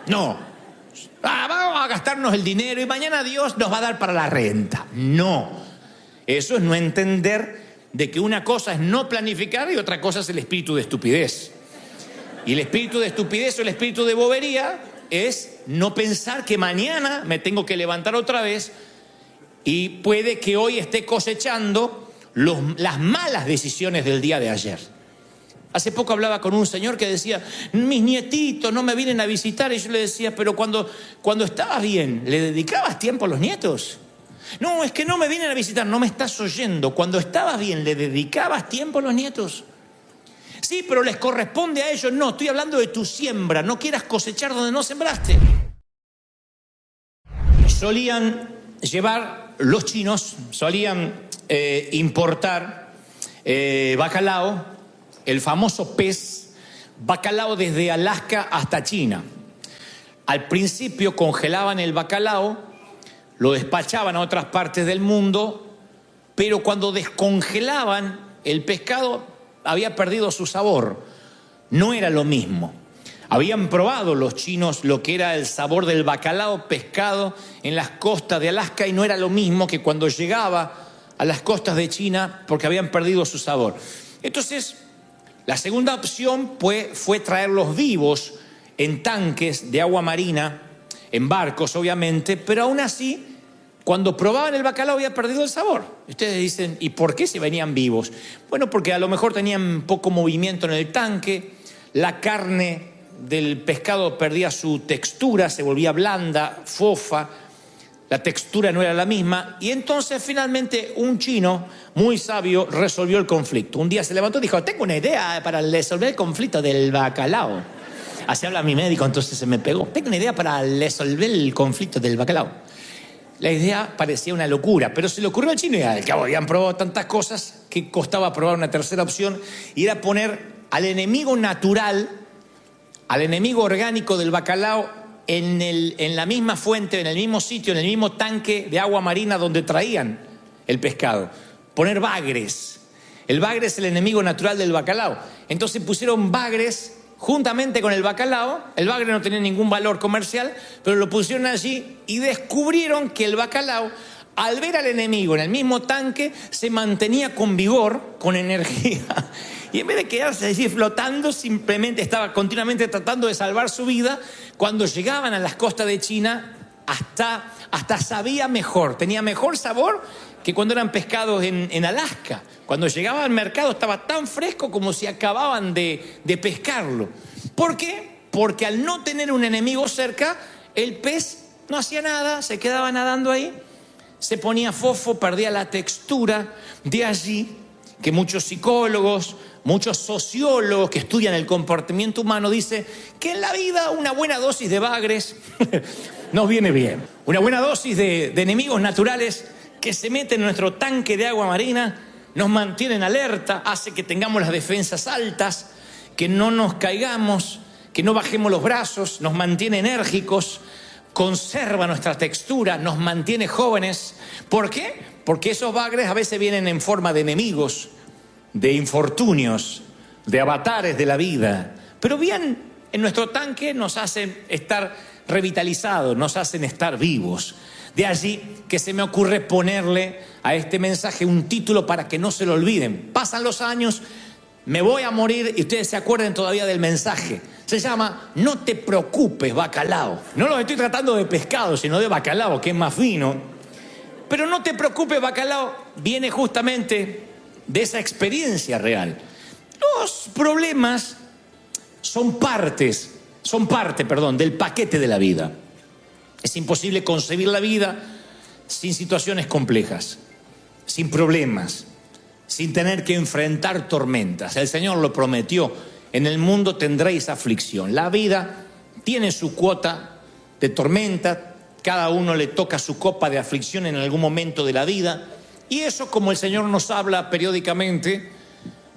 No. Vamos a gastarnos el dinero y mañana Dios nos va a dar para la renta. No. Eso es no entender de que una cosa es no planificar y otra cosa es el espíritu de estupidez. Y el espíritu de estupidez o el espíritu de bobería es no pensar que mañana me tengo que levantar otra vez y puede que hoy esté cosechando las malas decisiones del día de ayer. Hace poco hablaba con un señor que decía, mis nietitos no me vienen a visitar, y yo le decía, pero cuando estabas bien, ¿le dedicabas tiempo a los nietos? No, es que no me vienen a visitar, no me estás oyendo. Cuando estabas bien, ¿le dedicabas tiempo a los nietos? Sí, pero les corresponde a ellos. No, estoy hablando de tu siembra. No quieras cosechar donde no sembraste. Solían llevar, los chinos solían importar bacalao, el famoso pez bacalao desde Alaska hasta China. Al principio congelaban el bacalao, lo despachaban a otras partes del mundo, pero cuando descongelaban el pescado había perdido su sabor, no era lo mismo. Habían probado los chinos lo que era el sabor del bacalao pescado en las costas de Alaska y no era lo mismo que cuando llegaba a las costas de China porque habían perdido su sabor. Entonces, la segunda opción fue traerlos vivos en tanques de agua marina, en barcos obviamente, pero aún así, cuando probaban el bacalao había perdido el sabor. Ustedes dicen, ¿y por qué se venían vivos? Bueno, porque a lo mejor tenían poco movimiento en el tanque, la carne del pescado perdía su textura, se volvía blanda, fofa, la textura no era la misma, y entonces finalmente un chino muy sabio resolvió el conflicto. Un día se levantó y dijo, tengo una idea para resolver el conflicto del bacalao. Así habla mi médico, entonces se me pegó. Tengo una idea para resolver el conflicto del bacalao. La idea parecía una locura, pero se le ocurrió al chino y al cabo habían probado tantas cosas que costaba probar una tercera opción y era poner al enemigo natural, al enemigo orgánico del bacalao en la misma fuente, en el mismo sitio, en el mismo tanque de agua marina donde traían el pescado. Poner bagres. El bagre es el enemigo natural del bacalao. Entonces pusieron bagres juntamente con el bacalao. El bagre no tenía ningún valor comercial, pero lo pusieron allí y descubrieron que el bacalao, al ver al enemigo en el mismo tanque, se mantenía con vigor, con energía. Y en vez de quedarse así flotando, simplemente estaba continuamente tratando de salvar su vida. Cuando llegaban a las costas de China, hasta sabía mejor, tenía mejor sabor que cuando eran pescados en Alaska. Cuando llegaba al mercado estaba tan fresco como si acababan de pescarlo. ¿Por qué? Porque al no tener un enemigo cerca, el pez no hacía nada, se quedaba nadando ahí, se ponía fofo, perdía la textura. De allí que muchos psicólogos, muchos sociólogos que estudian el comportamiento humano dicen que en la vida una buena dosis de bagres nos viene bien. Una buena dosis de enemigos naturales que se meten en nuestro tanque de agua marina nos mantienen alerta, hace que tengamos las defensas altas, que no nos caigamos, que no bajemos los brazos, nos mantiene enérgicos, conserva nuestra textura, nos mantiene jóvenes. ¿Por qué? Porque esos bagres a veces vienen en forma de enemigos, de infortunios, de avatares de la vida. Pero bien, en nuestro tanque nos hacen estar revitalizados, nos hacen estar vivos. De allí que se me ocurre ponerle a este mensaje un título para que no se lo olviden. Pasan los años, me voy a morir y ustedes se acuerden todavía del mensaje. Se llama No te preocupes, bacalao. No lo estoy tratando de pescado, sino de bacalao, que es más fino. Pero no te preocupes, bacalao, viene justamente de esa experiencia real. Los problemas son parte, del paquete de la vida. Es imposible concebir la vida sin situaciones complejas, sin problemas, sin tener que enfrentar tormentas. El Señor lo prometió, en el mundo tendréis aflicción. La vida tiene su cuota de tormenta, cada uno le toca su copa de aflicción en algún momento de la vida, y eso, como el Señor nos habla periódicamente,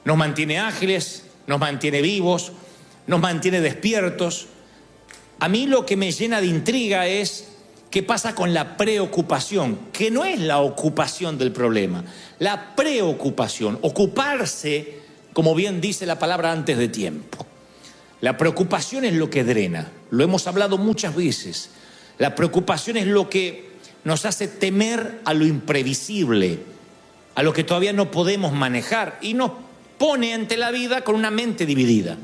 nos mantiene ágiles, nos mantiene vivos, nos mantiene despiertos. A mí lo que me llena de intriga es qué pasa con la preocupación, que no es la ocupación del problema, la preocupación, ocuparse, como bien dice la palabra, antes de tiempo. La preocupación es lo que drena. Lo hemos hablado muchas veces. La preocupación es lo que nos hace temer a lo imprevisible, a lo que todavía no podemos manejar, y nos pone ante la vida con una mente dividida.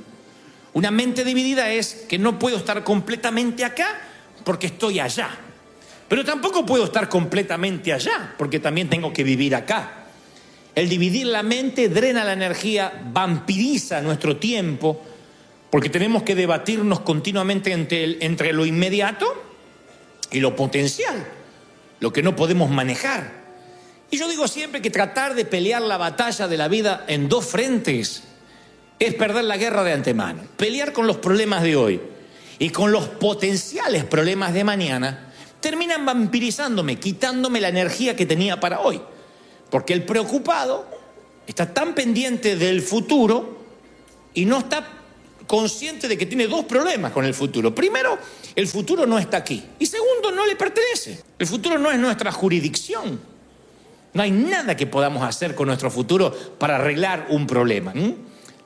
Una mente dividida es que no puedo estar completamente acá porque estoy allá, pero tampoco puedo estar completamente allá porque también tengo que vivir acá. El dividir la mente drena la energía, vampiriza nuestro tiempo, porque tenemos que debatirnos continuamente entre lo inmediato y lo potencial, lo que no podemos manejar. Y yo digo siempre que tratar de pelear la batalla de la vida en dos frentes es perder la guerra de antemano. Pelear con los problemas de hoy y con los potenciales problemas de mañana terminan vampirizándome, quitándome la energía que tenía para hoy. Porque el preocupado está tan pendiente del futuro y no está consciente de que tiene dos problemas con el futuro. Primero, el futuro no está aquí. Y segundo, no le pertenece. El futuro no es nuestra jurisdicción. No hay nada que podamos hacer con nuestro futuro para arreglar un problema.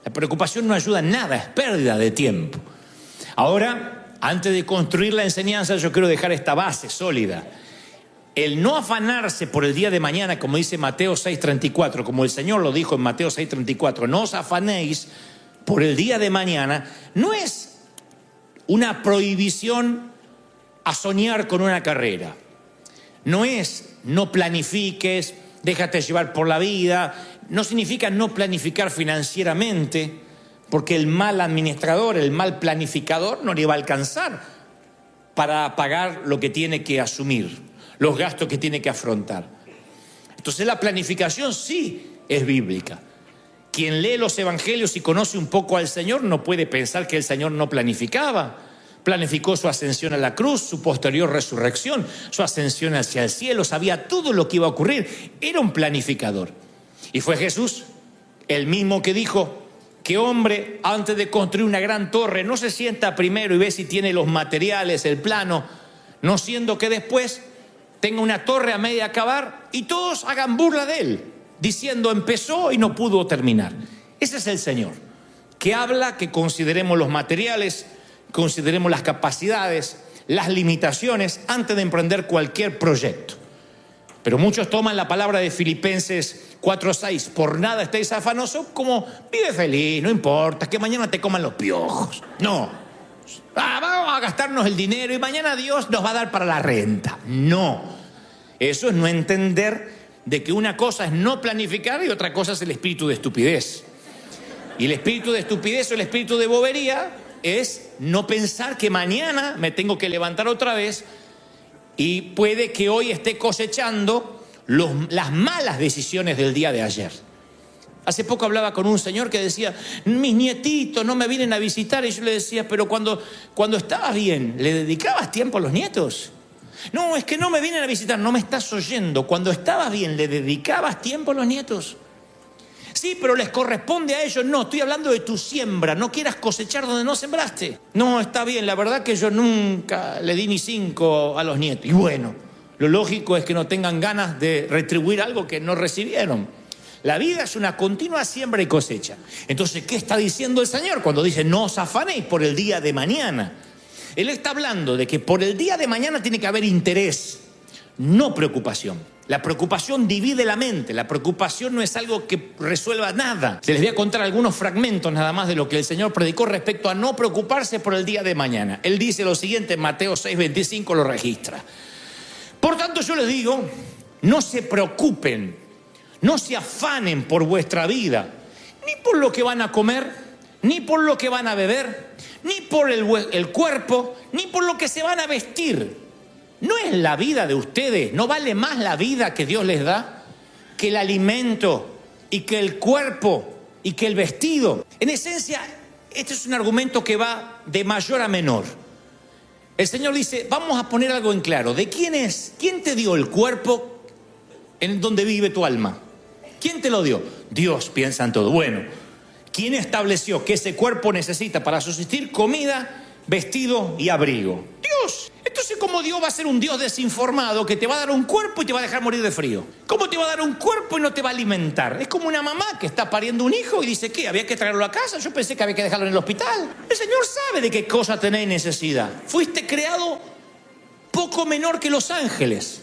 La preocupación no ayuda en nada, es pérdida de tiempo. Ahora, antes de construir la enseñanza, yo quiero dejar esta base sólida. El no afanarse por el día de mañana, como dice Mateo 6:34, como el Señor lo dijo en Mateo 6:34, no os afanéis por el día de mañana, no es una prohibición a soñar con una carrera. No es no planifiques, déjate llevar por la vida. No significa no planificar financieramente, porque el mal administrador, el mal planificador no le va a alcanzar para pagar lo que tiene que asumir, los gastos que tiene que afrontar. Entonces la planificación sí es bíblica. Quien lee los evangelios y conoce un poco al Señor no puede pensar que el Señor no planificaba. Planificó su ascensión a la cruz, su posterior resurrección, su ascensión hacia el cielo, sabía todo lo que iba a ocurrir. Era un planificador. Y fue Jesús el mismo que dijo: ¿qué hombre antes de construir una gran torre no se sienta primero y ve si tiene los materiales, el plano, no siendo que después tenga una torre a medio acabar y todos hagan burla de él, diciendo empezó y no pudo terminar? Ese es el Señor, que habla que consideremos los materiales, consideremos las capacidades, las limitaciones antes de emprender cualquier proyecto. Pero muchos toman la palabra de Filipenses 4:6, por nada estéis afanosos, como vive feliz, no importa, que mañana te coman los piojos. No, vamos a gastarnos el dinero y mañana Dios nos va a dar para la renta. No, eso es no entender de que una cosa es no planificar y otra cosa es el espíritu de estupidez. Y el espíritu de estupidez o el espíritu de bobería es no pensar que mañana me tengo que levantar otra vez y puede que hoy esté cosechando las malas decisiones del día de ayer. Hace poco hablaba con un señor que decía: mis nietitos no me vienen a visitar. Y yo le decía: pero cuando estabas bien, ¿le dedicabas tiempo a los nietos? No, es que no me vienen a visitar. No me estás oyendo. Cuando estabas bien, ¿le dedicabas tiempo a los nietos? Sí, pero les corresponde a ellos. No, estoy hablando de tu siembra. No quieras cosechar donde no sembraste. No, está bien, la verdad que yo nunca le di ni 5 a los nietos. Y bueno, lo lógico es que no tengan ganas de retribuir algo que no recibieron. La vida es una continua siembra y cosecha. Entonces, ¿qué está diciendo el Señor cuando dice no os afanéis por el día de mañana? Él está hablando de que por el día de mañana tiene que haber interés, no preocupación. La preocupación divide la mente. La preocupación no es algo que resuelva nada. Les voy a contar algunos fragmentos nada más de lo que el Señor predicó respecto a no preocuparse por el día de mañana. Él dice lo siguiente en Mateo 6:25, lo registra. Por tanto, yo les digo, no se preocupen, no se afanen por vuestra vida, ni por lo que van a comer, ni por lo que van a beber, ni por el cuerpo, ni por lo que se van a vestir. ¿No es la vida de ustedes, no vale más la vida que Dios les da que el alimento y que el cuerpo y que el vestido? En esencia, este es un argumento que va de mayor a menor. El Señor dice, vamos a poner algo en claro. ¿De quién es? ¿Quién te dio el cuerpo en donde vive tu alma? ¿Quién te lo dio? Dios, piensan todo. Bueno, ¿quién estableció que ese cuerpo necesita para subsistir comida, vestido y abrigo? Dios. Entonces, sé cómo Dios va a ser un Dios desinformado que te va a dar un cuerpo y te va a dejar morir de frío. ¿Cómo te va a dar un cuerpo y no te va a alimentar? Es como una mamá que está pariendo un hijo y dice, ¿qué? ¿Había que traerlo a casa? Yo pensé que había que dejarlo en el hospital. El Señor sabe de qué cosa tenés necesidad. Fuiste creado poco menor que los ángeles.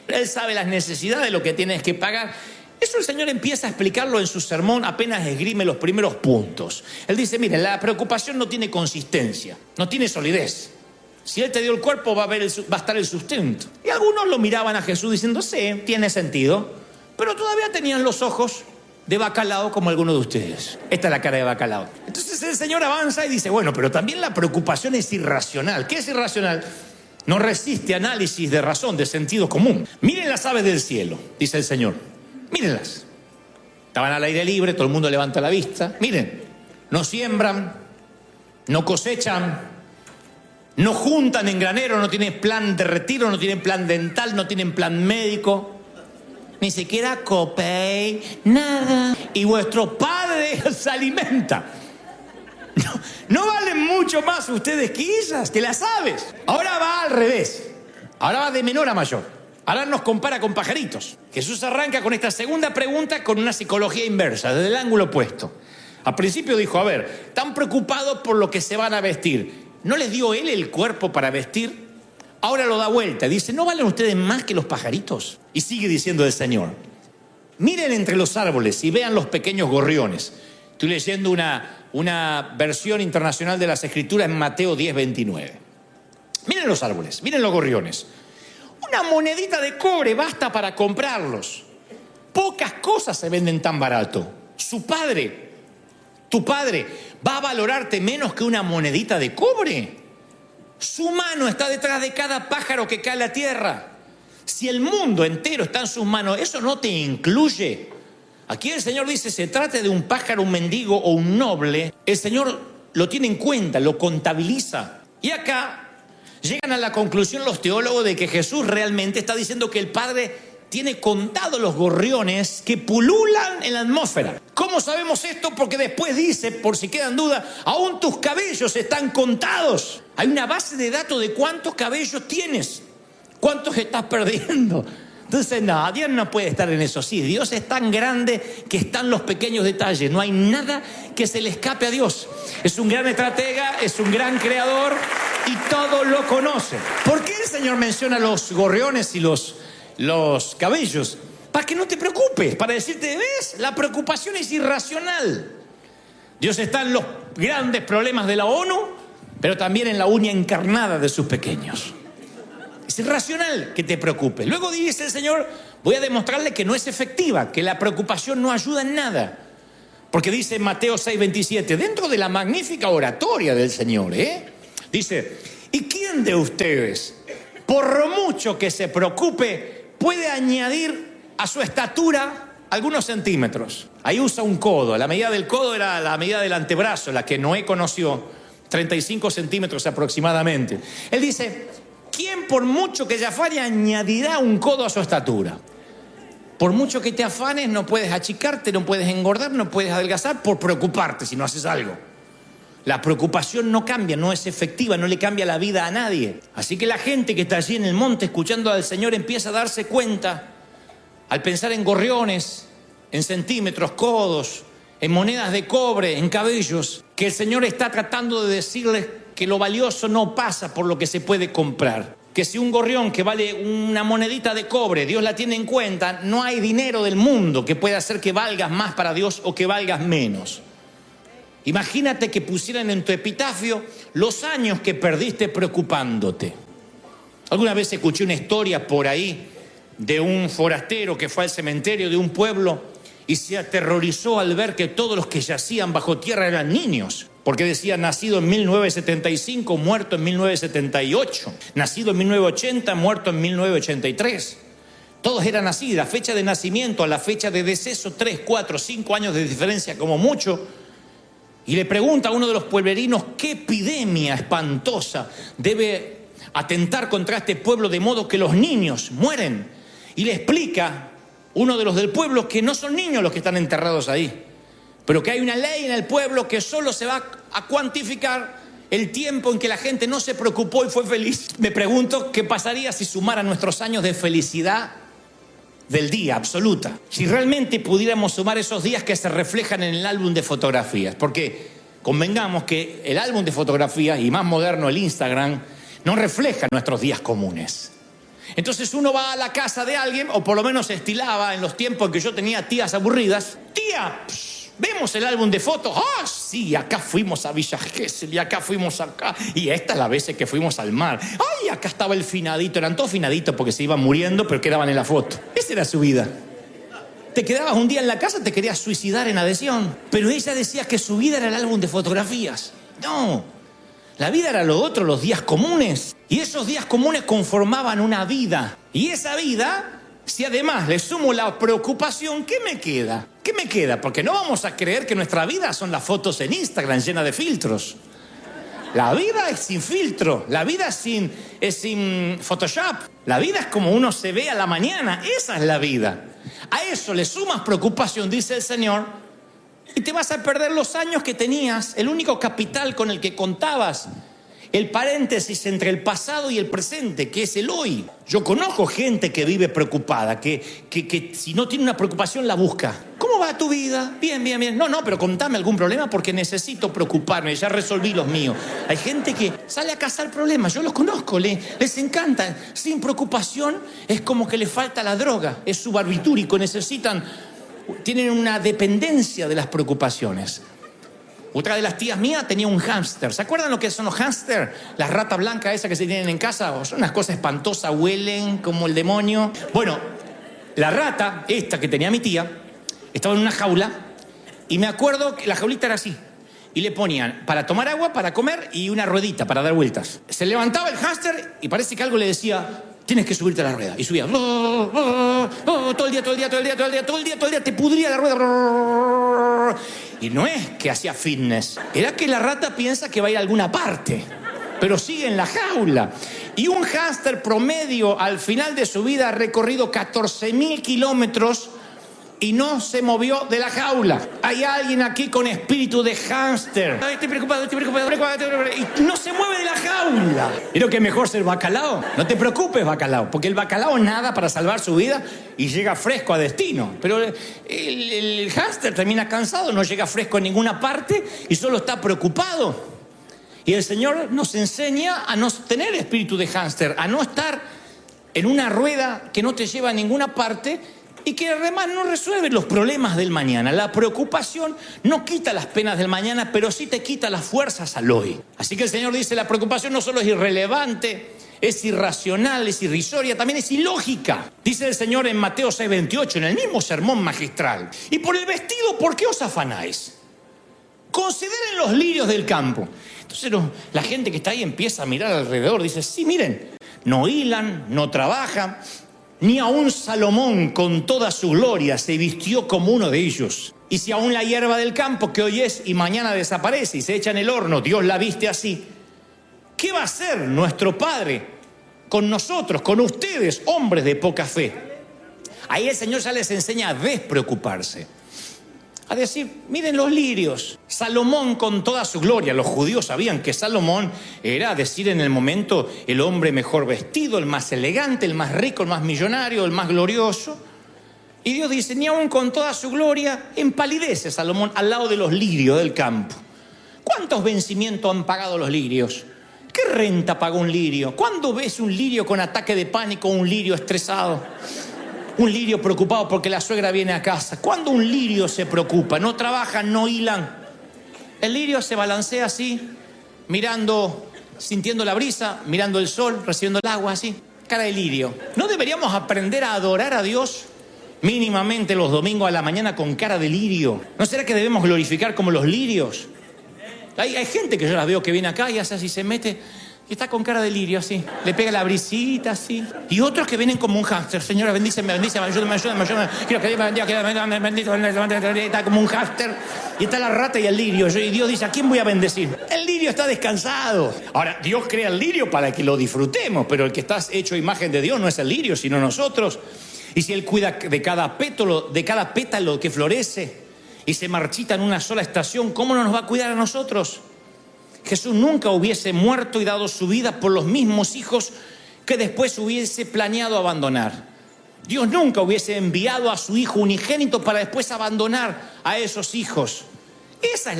Él sabe las necesidades, lo que tienes que pagar. Eso el Señor empieza a explicarlo en su sermón apenas esgrime los primeros puntos. Él dice, miren, la preocupación no tiene consistencia, no tiene solidez. Si Él te dio el cuerpo, va a estar el sustento. Y algunos lo miraban a Jesús diciendo, sí, tiene sentido, pero todavía tenían los ojos de bacalao como algunos de ustedes. Esta es la cara de bacalao. Entonces el Señor avanza y dice, bueno, pero también la preocupación es irracional. ¿Qué es irracional? No resiste análisis de razón, de sentido común. Miren las aves del cielo, dice el Señor. Mírenlas. Estaban al aire libre, todo el mundo levanta la vista. Miren, no siembran, no cosechan, no juntan en granero, no tienen plan de retiro, no tienen plan dental, no tienen plan médico, ni siquiera copay, nada. Y vuestro Padre se alimenta. No valen mucho más ustedes que ellas, que las aves. Ahora va al revés. Ahora va de menor a mayor. Ahora nos compara con pajaritos. Jesús arranca con esta segunda pregunta con una psicología inversa, desde el ángulo opuesto. Al principio dijo, a ver, están preocupados por lo que se van a vestir. ¿No les dio Él el cuerpo para vestir? Ahora lo da vuelta. Dice, ¿no valen ustedes más que los pajaritos? Y sigue diciendo el Señor, miren entre los árboles y vean los pequeños gorriones. Estoy leyendo una versión internacional de las Escrituras en Mateo 10:29. Miren los árboles, miren los gorriones. Una monedita de cobre basta para comprarlos. Pocas cosas se venden tan barato. Su padre, tu padre, ¿va a valorarte menos que una monedita de cobre? Su mano está detrás de cada pájaro que cae a la tierra. Si el mundo entero está en sus manos, ¿eso no te incluye? Aquí el Señor dice, se trate de un pájaro, un mendigo o un noble, el Señor lo tiene en cuenta, lo contabiliza. Y acá llegan a la conclusión los teólogos de que Jesús realmente está diciendo que el Padre tiene contados los gorriones que pululan en la atmósfera. ¿Cómo sabemos esto? Porque después dice, por si quedan dudas, aún tus cabellos están contados. Hay una base de datos de cuántos cabellos tienes, cuántos estás perdiendo. Entonces, no, Dios no puede estar en eso. Sí, Dios es tan grande que están los pequeños detalles. No hay nada que se le escape a Dios. Es un gran estratega, es un gran creador y todo lo conoce. ¿Por qué el Señor menciona los gorriones y los cabellos? Para que no te preocupes, para decirte, ¿ves? La preocupación es irracional. Dios está en los grandes problemas de la ONU, pero también en la uña encarnada de sus pequeños. Es irracional que te preocupe. Luego dice el Señor, voy a demostrarle que no es efectiva, que la preocupación no ayuda en nada. Porque dice en Mateo 6:27, dentro de la magnífica oratoria del Señor, dice, ¿y quién de ustedes, por mucho que se preocupe, puede añadir a su estatura algunos centímetros? Ahí usa un codo. La medida del codo era la medida del antebrazo, la que Noé conoció, 35 centímetros aproximadamente. Él dice, ¿quién por mucho que se afane añadirá un codo a su estatura? Por mucho que te afanes, no puedes achicarte, no puedes engordar, no puedes adelgazar por preocuparte si no haces algo. La preocupación no cambia, no es efectiva, no le cambia la vida a nadie. Así que la gente que está allí en el monte escuchando al Señor empieza a darse cuenta, al pensar en gorriones, en centímetros, codos, en monedas de cobre, en cabellos, que el Señor está tratando de decirles que lo valioso no pasa por lo que se puede comprar. Que si un gorrión que vale una monedita de cobre, Dios la tiene en cuenta, no hay dinero del mundo que pueda hacer que valgas más para Dios o que valgas menos. Imagínate que pusieran en tu epitafio los años que perdiste preocupándote. Alguna vez escuché una historia por ahí de un forastero que fue al cementerio de un pueblo y se aterrorizó al ver que todos los que yacían bajo tierra eran niños. Porque decía, nacido en 1975, muerto en 1978. Nacido en 1980, muerto en 1983. Todos eran así, la fecha de nacimiento a la fecha de deceso, 3, 4, 5 años de diferencia como mucho. Y le pregunta a uno de los pueblerinos, ¿qué epidemia espantosa debe atentar contra este pueblo de modo que los niños mueren? Y le explica uno de los del pueblo que no son niños los que están enterrados ahí, pero que hay una ley en el pueblo que solo se va a cuantificar el tiempo en que la gente no se preocupó y fue feliz. Me pregunto qué pasaría si sumara nuestros años de felicidad del día absoluta. Si realmente pudiéramos sumar esos días que se reflejan en el álbum de fotografías. Porque convengamos que el álbum de fotografías, y más moderno el Instagram, no refleja nuestros días comunes. Entonces uno va a la casa de alguien, o por lo menos se estilaba en los tiempos en que yo tenía tías aburridas. Tía, vemos el álbum de fotos. Ah, sí, acá fuimos a Villa Gesell y acá fuimos acá. Y esta es la vez que fuimos al mar. Ay, acá estaba el finadito. Eran todos finaditos porque se iban muriendo, pero quedaban en la foto. Esa era su vida. Te quedabas un día en la casa, te querías suicidar en adhesión. Pero ella decía que su vida era el álbum de fotografías. No, la vida era lo otro, los días comunes. Y esos días comunes conformaban una vida. Y esa vida, si además le sumo la preocupación, ¿qué me queda? ¿Qué me queda? Porque no vamos a creer que nuestra vida son las fotos en Instagram llenas de filtros. La vida es sin filtro, la vida es sin Photoshop. La vida es como uno se ve a la mañana, esa es la vida. A eso le sumas preocupación, dice el Señor, y te vas a perder los años que tenías, el único capital con el que contabas, el paréntesis entre el pasado y el presente, que es el hoy. Yo conozco gente que vive preocupada, que si no tiene una preocupación la busca. ¿Cómo va tu vida? Bien, bien, bien. No, pero contame algún problema porque necesito preocuparme, ya resolví los míos. Hay gente que sale a cazar problemas, yo los conozco, les encanta. Sin preocupación es como que le falta la droga, es subarbitúrico, tienen una dependencia de las preocupaciones. Otra de las tías mías tenía un hámster. ¿Se acuerdan lo que son los hámster? Las ratas blancas esas que se tienen en casa. Son unas cosas espantosas, huelen como el demonio. Bueno, la rata, esta que tenía mi tía, estaba en una jaula. Y me acuerdo que la jaulita era así. Y le ponían para tomar agua, para comer y una ruedita para dar vueltas. Se levantaba el hámster y parece que algo le decía: tienes que subirte a la rueda. Y subía. Todo el día, te pudría la rueda. Y no es que hacía fitness. Era que la rata piensa que va a ir a alguna parte. Pero sigue en la jaula. Y un hámster promedio al final de su vida ha recorrido 14.000 kilómetros y no se movió de la jaula. Hay alguien aquí con espíritu de hámster. Ay, estoy preocupado. Y no se mueve de la jaula. ¿Y lo que es mejor ser bacalao? No te preocupes, bacalao, porque el bacalao nada para salvar su vida y llega fresco a destino. Pero el hámster termina cansado, no llega fresco en ninguna parte y solo está preocupado. Y el Señor nos enseña a no tener espíritu de hámster, a no estar en una rueda que no te lleva a ninguna parte y que además no resuelve los problemas del mañana. La preocupación no quita las penas del mañana, pero sí te quita las fuerzas al hoy. Así que el Señor dice, la preocupación no solo es irrelevante, es irracional, es irrisoria, también es ilógica. Dice el Señor en Mateo 6:28, en el mismo sermón magistral. Y por el vestido, ¿por qué os afanáis? Consideren los lirios del campo. Entonces la gente que está ahí empieza a mirar alrededor, dice, sí, miren, no hilan, no trabajan. Ni aun Salomón con toda su gloria se vistió como uno de ellos. Y si aún la hierba del campo que hoy es y mañana desaparece y se echa en el horno, Dios la viste así, ¿qué va a hacer nuestro Padre con nosotros, con ustedes, hombres de poca fe? Ahí el Señor ya les enseña a despreocuparse. A decir, miren los lirios. Salomón con toda su gloria. Los judíos sabían que Salomón era, decir en el momento, el hombre mejor vestido, el más elegante, el más rico, el más millonario, el más glorioso. Y Dios dice, ni aun con toda su gloria empalidece Salomón al lado de los lirios del campo. ¿Cuántos vencimientos han pagado los lirios? ¿Qué renta pagó un lirio? ¿Cuándo ves un lirio con ataque de pánico o un lirio estresado? Un lirio preocupado porque la suegra viene a casa. ¿Cuándo un lirio se preocupa? No trabajan, no hilan. El lirio se balancea así, mirando, sintiendo la brisa, mirando el sol, recibiendo el agua así. Cara de lirio. ¿No deberíamos aprender a adorar a Dios mínimamente los domingos a la mañana con cara de lirio? ¿No será que debemos glorificar como los lirios? Hay gente que yo la veo que viene acá y hace así, se mete y está con cara de lirio así, le pega la brisita así. Y otros que vienen como un hámster. Señora, bendíceme, ayúdame. Quiero que Dios me bendiga, que bendito, está como un hámster. Y está la rata y el lirio. Y Dios dice, ¿a quién voy a bendecir? El lirio está descansado. Ahora, Dios crea el lirio para que lo disfrutemos, pero el que está hecho imagen de Dios no es el lirio, sino nosotros. Y si Él cuida de cada pétalo que florece y se marchita en una sola estación, ¿cómo no nos va a cuidar a nosotros? Jesús nunca hubiese muerto y dado su vida por los mismos hijos que después hubiese planeado abandonar. Dios nunca hubiese enviado a su Hijo unigénito para después abandonar a esos hijos. Esa es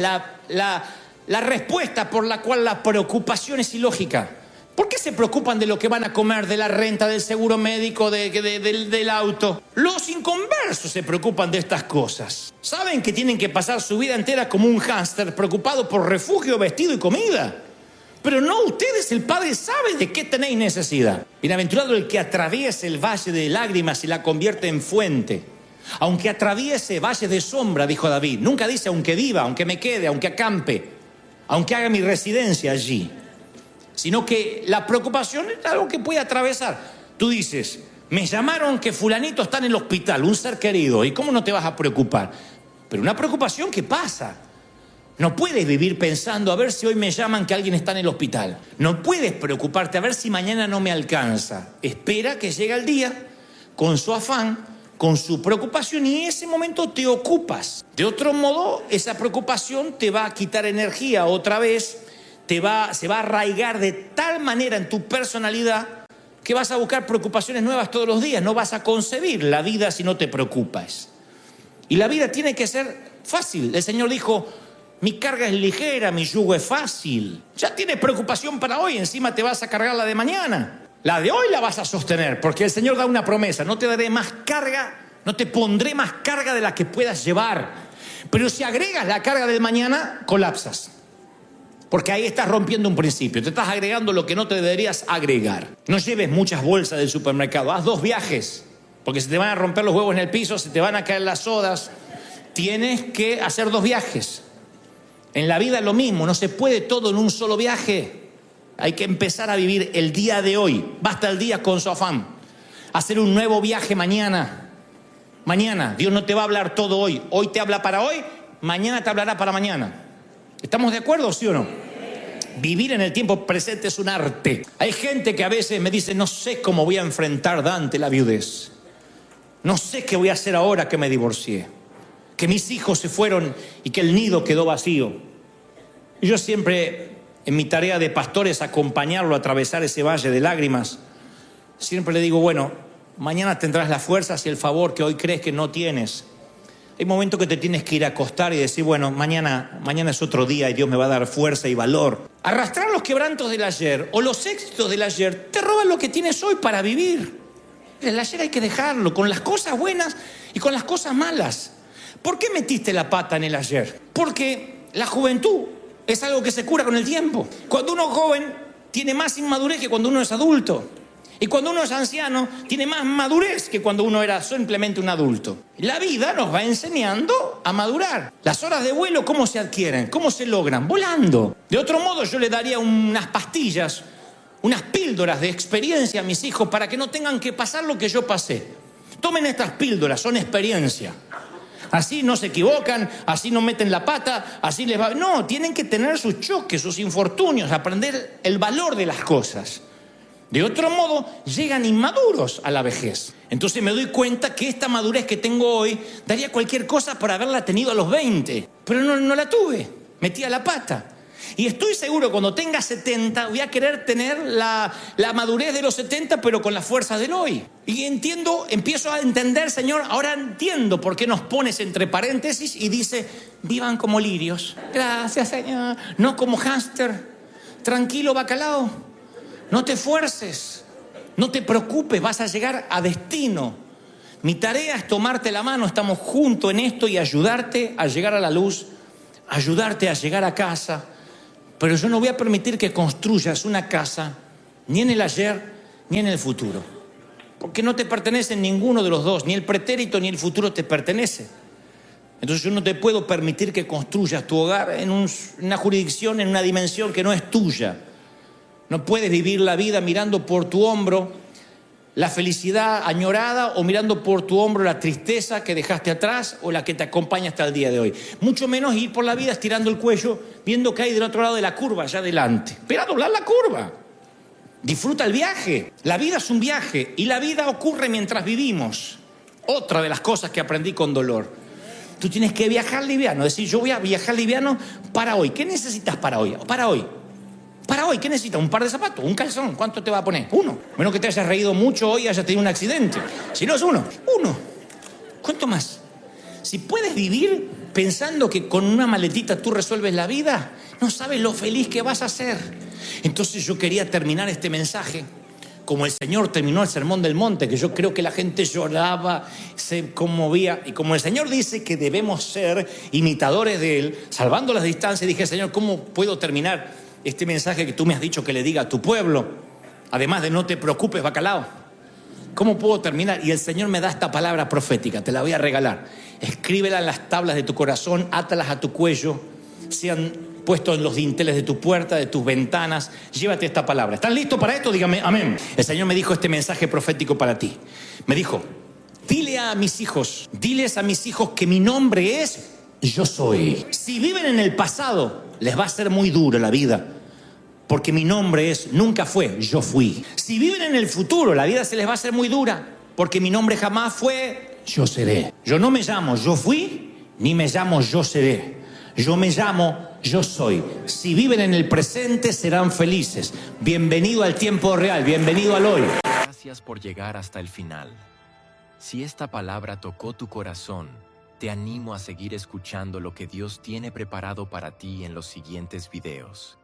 la respuesta por la cual la preocupación es ilógica. ¿Por qué se preocupan de lo que van a comer, de la renta, del seguro médico, del auto? Los inconversos se preocupan de estas cosas. Saben que tienen que pasar su vida entera como un hámster, preocupado por refugio, vestido y comida. Pero no ustedes, el Padre sabe de qué tenéis necesidad. Bienaventurado el que atraviese el valle de lágrimas y la convierte en fuente. Aunque atraviese valle de sombra, dijo David. Nunca dice aunque viva, aunque me quede, aunque acampe, aunque haga mi residencia allí. Sino que la preocupación es algo que puede atravesar. Tú dices, me llamaron que fulanito está en el hospital, un ser querido, ¿y cómo no te vas a preocupar? Pero una preocupación que pasa. No puedes vivir pensando a ver si hoy me llaman que alguien está en el hospital. No puedes preocuparte a ver si mañana no me alcanza. Espera que llegue el día con su afán, con su preocupación, y en ese momento te ocupas. De otro modo, esa preocupación te va a quitar energía otra vez. Se va a arraigar de tal manera en tu personalidad que vas a buscar preocupaciones nuevas todos los días. No vas a concebir la vida si no te preocupas. Y la vida tiene que ser fácil. El Señor dijo, mi carga es ligera, mi yugo es fácil. Ya tienes preocupación para hoy, encima te vas a cargar la de mañana. La de hoy la vas a sostener, porque el Señor da una promesa. No te daré más carga, no te pondré más carga de la que puedas llevar. Pero si agregas la carga del mañana, colapsas. Porque ahí estás rompiendo un principio, te estás agregando lo que no te deberías agregar. No lleves muchas bolsas del supermercado, haz 2 viajes, porque se te van a romper los huevos en el piso, se te van a caer las sodas. Tienes que hacer 2 viajes. En la vida es lo mismo, no se puede todo en un solo viaje. Hay que empezar a vivir el día de hoy, basta el día con su afán. Hacer un nuevo viaje mañana. Mañana, Dios no te va a hablar todo hoy. Hoy te habla para hoy, mañana te hablará para mañana. ¿Estamos de acuerdo, sí o no? Vivir en el tiempo presente es un arte. Hay gente que a veces me dice, no sé cómo voy a enfrentar, Dante, la viudez. No sé qué voy a hacer ahora que me divorcié. Que mis hijos se fueron y que el nido quedó vacío. Y yo siempre, en mi tarea de pastor, es acompañarlo a atravesar ese valle de lágrimas. Siempre le digo, bueno, mañana tendrás las fuerzas y el favor que hoy crees que no tienes. Hay momentos que te tienes que ir a acostar y decir, bueno, mañana es otro día y Dios me va a dar fuerza y valor. Arrastrar los quebrantos del ayer o los éxitos del ayer te roban lo que tienes hoy para vivir. El ayer hay que dejarlo, con las cosas buenas y con las cosas malas. ¿Por qué metiste la pata en el ayer? Porque la juventud es algo que se cura con el tiempo. Cuando uno es joven, tiene más inmadurez que cuando uno es adulto. Y cuando uno es anciano, tiene más madurez que cuando uno era simplemente un adulto. La vida nos va enseñando a madurar. Las horas de vuelo, ¿cómo se adquieren? ¿Cómo se logran? Volando. De otro modo, yo le daría unas pastillas, unas píldoras de experiencia a mis hijos para que no tengan que pasar lo que yo pasé. Tomen estas píldoras, son experiencia. Así no se equivocan, así no meten la pata, así les va... No, tienen que tener sus choques, sus infortunios, aprender el valor de las cosas. De otro modo, llegan inmaduros a la vejez. Entonces me doy cuenta que esta madurez que tengo hoy daría cualquier cosa por haberla tenido a los 20. Pero no la tuve, metí a la pata. Y estoy seguro cuando tenga 70 voy a querer tener la madurez de los 70, pero con la fuerza del hoy. Y empiezo a entender, Señor, ahora entiendo por qué nos pones entre paréntesis y dice, vivan como lirios. Gracias, Señor. No como hámster. Tranquilo, bacalao. No te esfuerces, no te preocupes, vas a llegar a destino. Mi tarea es tomarte la mano, estamos juntos en esto y ayudarte a llegar a la luz, ayudarte a llegar a casa. Pero yo no voy a permitir que construyas una casa ni en el ayer ni en el futuro. Porque no te pertenece ninguno de los dos, ni el pretérito ni el futuro te pertenece. Entonces yo no te puedo permitir que construyas tu hogar en una jurisdicción, en una dimensión que no es tuya. No puedes vivir la vida mirando por tu hombro la felicidad añorada o mirando por tu hombro la tristeza que dejaste atrás o la que te acompaña hasta el día de hoy. Mucho menos ir por la vida estirando el cuello viendo que hay del otro lado de la curva, allá adelante. Espera a doblar la curva. Disfruta el viaje. La vida es un viaje y la vida ocurre mientras vivimos. Otra de las cosas que aprendí con dolor. Tú tienes que viajar liviano, decir, yo voy a viajar liviano para hoy. ¿Qué necesitas para hoy? Para hoy. Para hoy, ¿qué necesitas? ¿Un par de zapatos? ¿Un calzón? ¿Cuánto te va a poner? Uno. Menos que te hayas reído mucho hoy y hayas tenido un accidente. Si no es uno. Uno. ¿Cuánto más? Si puedes vivir pensando que con una maletita tú resuelves la vida, no sabes lo feliz que vas a ser. Entonces yo quería terminar este mensaje como el Señor terminó el Sermón del Monte, que yo creo que la gente lloraba, se conmovía. Y como el Señor dice que debemos ser imitadores de Él, salvando las distancias, dije, Señor, ¿cómo puedo terminar este mensaje que tú me has dicho que le diga a tu pueblo? Además de no te preocupes, bacalao. ¿Cómo puedo terminar? Y el Señor me da esta palabra profética, te la voy a regalar. Escríbela en las tablas de tu corazón, átalas a tu cuello, sean puestos en los dinteles de tu puerta, de tus ventanas. Llévate esta palabra. ¿Están listos para esto? Dígame amén. El Señor me dijo este mensaje profético para ti. Me dijo, diles a mis hijos que mi nombre es Yo Soy. Si viven en el pasado, les va a ser muy duro la vida, porque mi nombre es Nunca Fue, Yo Fui. Si viven en el futuro, la vida se les va a hacer muy dura, porque mi nombre jamás fue, Yo Seré. Yo no me llamo Yo Fui, ni me llamo Yo Seré. Yo me llamo Yo Soy. Si viven en el presente, serán felices. Bienvenido al tiempo real, bienvenido al hoy. Gracias por llegar hasta el final. Si esta palabra tocó tu corazón, te animo a seguir escuchando lo que Dios tiene preparado para ti en los siguientes videos.